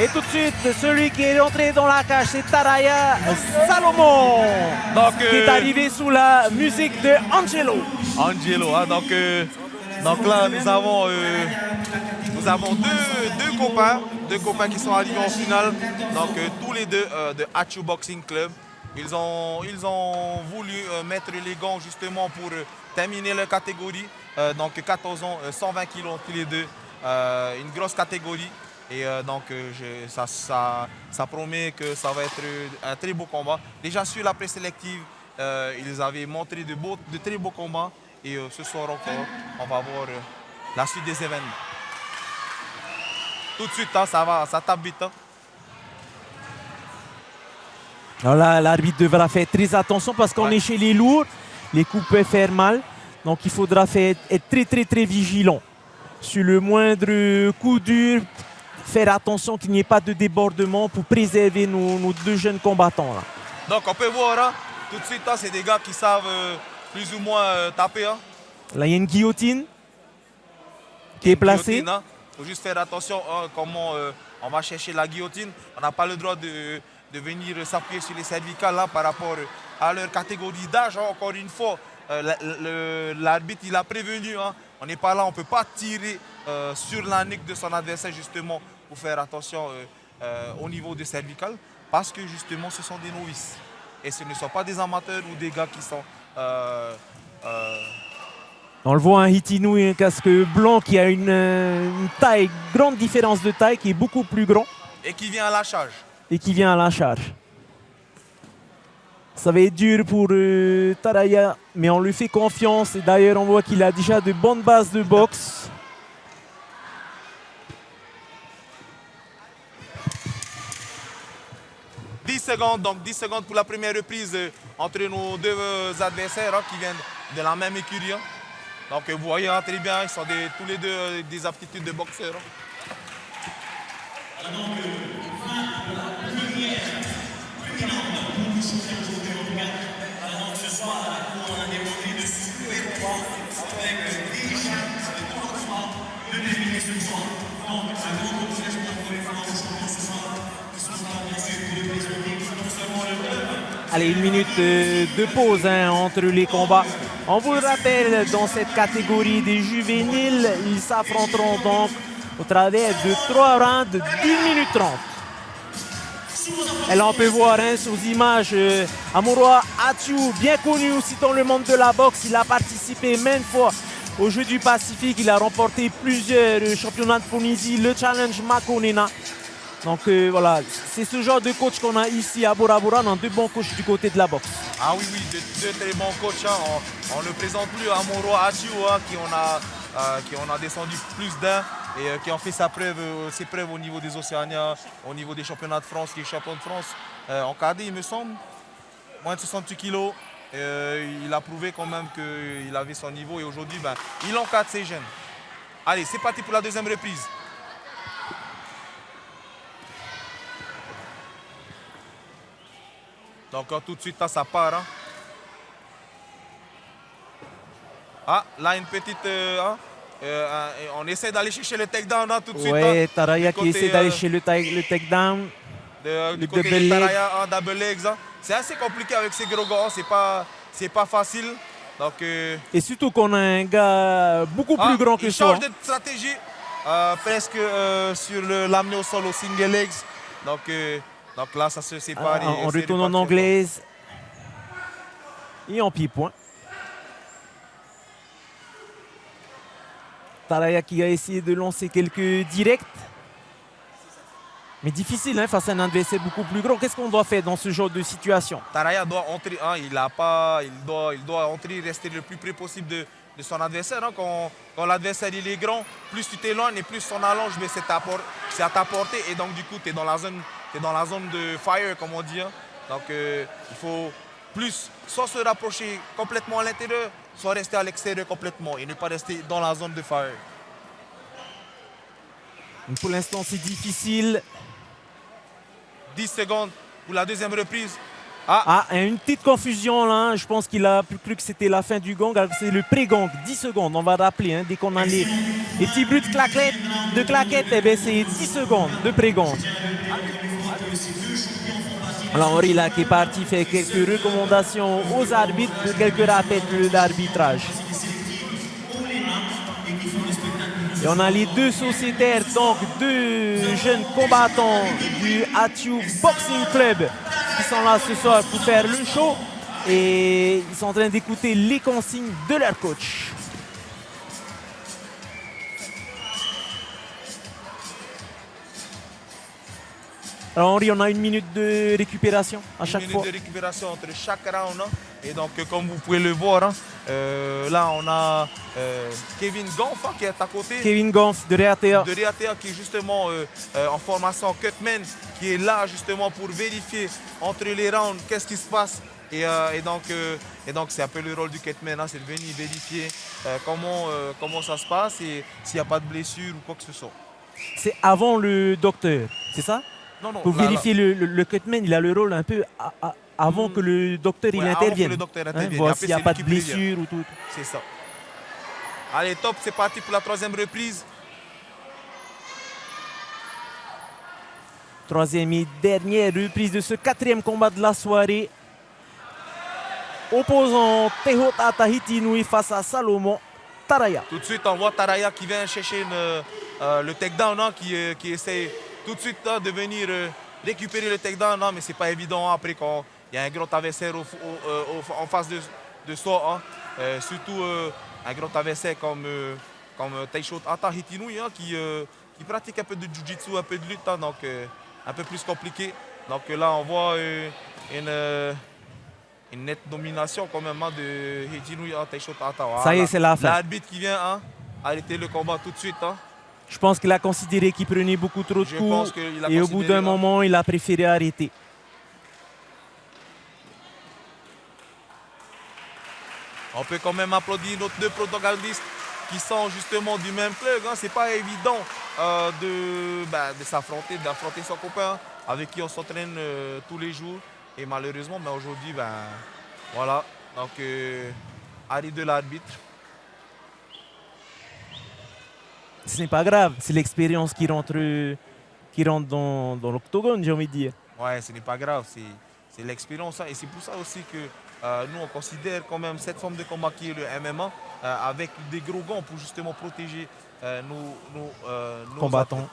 Et tout de suite, celui qui est entré dans la cage, c'est Taraya Salomon, Donc, qui est arrivé sous la musique de Angelo. Angelo, hein, donc là, nous avons deux copains qui sont arrivés en finale. Donc, tous les deux de Hachu Boxing Club. Ils ont voulu mettre les gants justement pour terminer leur catégorie. Donc, 14 ans, 120 kilos tous les deux. Une grosse catégorie. Et donc, ça promet que ça va être un très beau combat. Déjà sur la présélective, ils avaient montré de très beaux combats. Et ce soir encore, on va voir la suite des événements. Tout de suite, hein, ça tape vite. Hein. Alors là, l'arbitre devra faire très attention parce qu'on est chez les lourds. Les coups peuvent faire mal. Donc il faudra être très vigilant. Sur le moindre coup dur, faire attention qu'il n'y ait pas de débordement pour préserver nos deux jeunes combattants. Là. Donc on peut voir, hein, tout de suite, hein, c'est des gars qui savent plus ou moins taper. Hein. Là, il y a une guillotine qui est placée. Il faut juste faire attention comment on va chercher la guillotine. On n'a pas le droit de venir s'appuyer sur les cervicales là, par rapport à leur catégorie d'âge. Hein. Encore une fois, l'arbitre il a prévenu. Hein. On n'est pas là, on ne peut pas tirer sur la nuque de son adversaire justement pour faire attention au niveau des cervicales. Parce que justement ce sont des novices. Et ce ne sont pas des amateurs ou des gars qui sont... On le voit, un Hitinou et un casque blanc qui a une taille, grande différence de taille, qui est beaucoup plus grand. Et qui vient à la charge. Ça va être dur pour Taraya, mais on lui fait confiance. Et d'ailleurs, on voit qu'il a déjà de bonnes bases de boxe. Donc 10 secondes pour la première reprise entre nos deux adversaires hein, qui viennent de la même écurie. Hein. Donc vous voyez hein, très bien, ils sont tous les deux des aptitudes de boxeurs. Hein. Allez, 1 minute de pause hein, entre les combats. On vous le rappelle, dans cette catégorie des juvéniles, ils s'affronteront donc au travers de 3 rounds de 10 minutes 30. Et là, on peut voir hein, sur images Amouroa Hachu, bien connu aussi dans le monde de la boxe. Il a participé maintes fois aux Jeux du Pacifique. Il a remporté plusieurs championnats de Tunisie, le Challenge Makonena. Donc voilà, c'est ce genre de coach qu'on a ici à Bora Bora, dans deux bons coachs du côté de la boxe. Ah oui, deux très bons coachs. Hein. On ne présente plus Amouroa Hachu hein, qui on a descendu plus d'un et qui ont fait ses preuves au niveau des Océaniens, au niveau des championnats de France, qui est champion de France en cadet, il me semble, moins de 68 kilos. Il a prouvé quand même qu'il avait son niveau et aujourd'hui, ben, il encadre ses jeunes. Allez, c'est parti pour la deuxième reprise. Donc tout de suite, là, ça part. Hein. Ah, là, une petite... on essaie d'aller chercher le takedown hein, tout de suite. Oui, hein, Taraya qui essaie d'aller chercher le takedown. Du côté de Taraya en double legs. Hein. C'est assez compliqué avec ces gros gants, c'est pas facile. Donc, et surtout qu'on a un gars beaucoup plus grand que soi. Il change de stratégie, presque sur l'amener au sol au single legs. Donc là, ça se sépare. On retourne en anglaise. Et en pied-point. Taraya qui a essayé de lancer quelques directs. Mais difficile hein, face à un adversaire beaucoup plus grand. Qu'est-ce qu'on doit faire dans ce genre de situation? Taraya doit entrer, hein, il doit entrer, rester le plus près possible de son adversaire. Hein. Quand l'adversaire il est grand, plus tu t'éloignes et plus son allonge, mais c'est à ta portée. Et donc du coup, tu es dans la zone de fire, comme on dit. Hein. Donc il faut plus soit se rapprocher complètement à l'intérieur, soit rester à l'extérieur complètement et ne pas rester dans la zone de fire. Pour l'instant, c'est difficile. 10 secondes pour la deuxième reprise. Ah, une petite confusion là. Je pense qu'il a cru que c'était la fin du gong. C'est le pré-gong. 10 secondes, on va rappeler. Hein, dès qu'on a les petits bruits de claquettes, eh ben, c'est 10 secondes de pré-gong. Alors Henri là qui est parti fait quelques recommandations aux arbitres, quelques rappels d'arbitrage. Et on a les deux sociétaires, donc deux jeunes combattants du Atiu Boxing Club qui sont là ce soir pour faire le show. Et ils sont en train d'écouter les consignes de leur coach. Alors Henri, on a 1 minute de récupération à chaque fois. 1 minute de récupération entre chaque round. Hein. Et donc, comme vous pouvez le voir, hein, là, on a Kevin Gonf hein, qui est à côté. Kevin Gonf de Reatea. De Reatea qui est justement en formation Cutman, qui est là justement pour vérifier entre les rounds qu'est-ce qui se passe. Et donc, c'est un peu le rôle du Cutman, hein, c'est de venir vérifier comment ça se passe et s'il n'y a pas de blessure ou quoi que ce soit. C'est avant le docteur, c'est ça? Non, pour vérifier le Cutman, il a le rôle un peu avant que le docteur il intervienne. Que le docteur intervienne. Voir s'il n'y a pas de blessure ou tout. C'est ça. Allez, top, c'est parti pour la 3e reprise. 3e et dernière reprise de ce 4e combat de la soirée. Opposant Tehota Tahiti face à Salomon Taraya. Tout de suite, on voit Taraya qui vient chercher le takedown, hein, qui essaie tout de suite de venir récupérer le takedown, non, mais c'est pas évident hein, après quand il y a un grand adversaire en face de soi, hein, surtout un grand adversaire comme Taishota Tahitinui hein, qui pratique un peu de jiu-jitsu, un peu de lutte, hein, donc un peu plus compliqué. Donc là on voit une nette domination quand même hein, de Hitinui hein, Taishota. Voilà. Ça y est, c'est la fin. L'arbitre qui vient hein, arrêter le combat tout de suite. Hein. Je pense qu'il a considéré qu'il prenait beaucoup trop de coups et au bout d'un moment, il a préféré arrêter. On peut quand même applaudir nos 2 protagonistes qui sont justement du même club. Hein. C'est pas évident d'affronter son copain avec qui on s'entraîne tous les jours. Et malheureusement, aujourd'hui, voilà. Donc, arrêt de l'arbitre. Ce n'est pas grave, c'est l'expérience qui rentre dans l'octogone, j'ai envie de dire. Ouais, ce n'est pas grave, c'est l'expérience. Hein. Et c'est pour ça aussi que nous, on considère quand même cette forme de combat qui est le MMA avec des gros gants pour justement protéger nos combattants.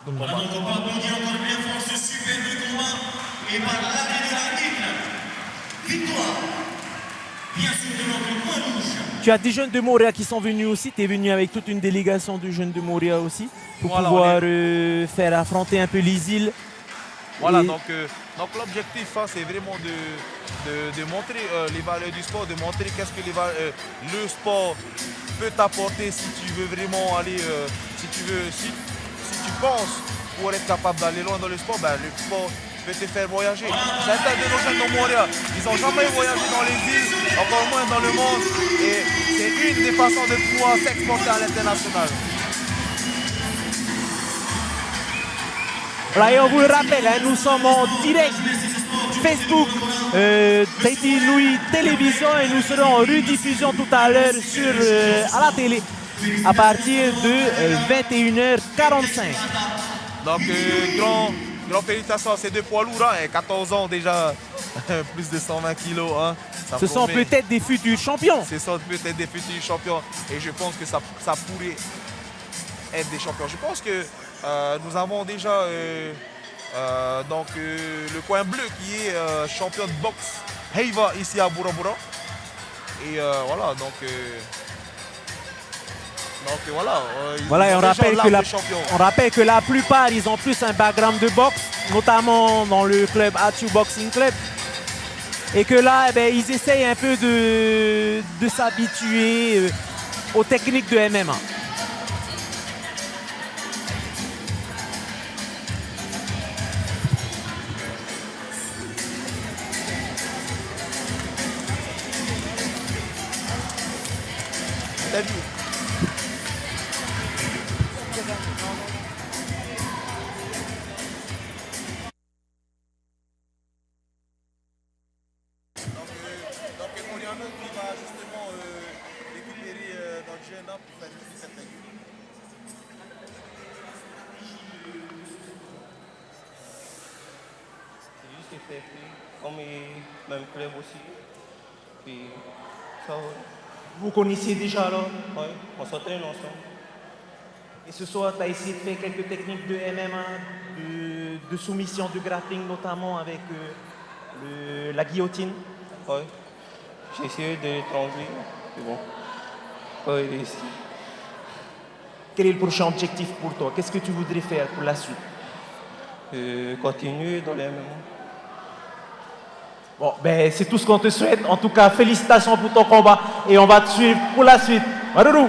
Tu as des jeunes de Moorea qui sont venus aussi. Tu es venu avec toute une délégation de jeunes de Moorea aussi pour pouvoir faire affronter un peu les îles. Voilà, donc l'objectif, hein, c'est vraiment de montrer les valeurs du sport, de montrer qu'est-ce que le sport peut t'apporter si tu veux vraiment aller, si tu penses pour être capable d'aller loin dans le sport, le sport peut te faire voyager. Certains de nos jeunes de Moorea, ils n'ont jamais voyagé dans les îles, encore moins dans le monde, et c'est une des façons de pouvoir s'exporter à l'international. Voilà, et on vous le rappelle, hein, nous sommes en direct Facebook, Tahiti Nui Télévision, et nous serons en rediffusion tout à l'heure à la télé à partir de 21h45. Donc, grand félicitations à ces 2 poids lourds, hein, 14 ans déjà, plus de 120 kilos. Hein, ce sont peut-être des futurs champions. Ce sont peut-être des futurs champions et je pense que ça pourrait être des champions. Je pense que nous avons déjà le coin bleu qui est champion de boxe Heiva ici à Bora Bora. Et voilà, donc voilà, et on rappelle que la plupart, ils ont plus un background de boxe, notamment dans le club Atiu Boxing Club. Et que là, ils essayent un peu de s'habituer aux techniques de MMA. T'as vu? comme même club aussi. Puis ça, Vous connaissiez déjà alors? ouais, on s'entraîne ensemble. Et ce soir, tu as essayé de faire quelques techniques de MMA, de soumission, de grappling, notamment avec la guillotine. Ouais. J'ai essayé de l'étranger, mais bon, pas réussi. Quel est le prochain objectif pour toi? Qu'est-ce que tu voudrais faire pour la suite? Continuer dans les MMA. Bon, ben, c'est tout ce qu'on te souhaite. En tout cas, félicitations pour ton combat et on va te suivre pour la suite. Maruru!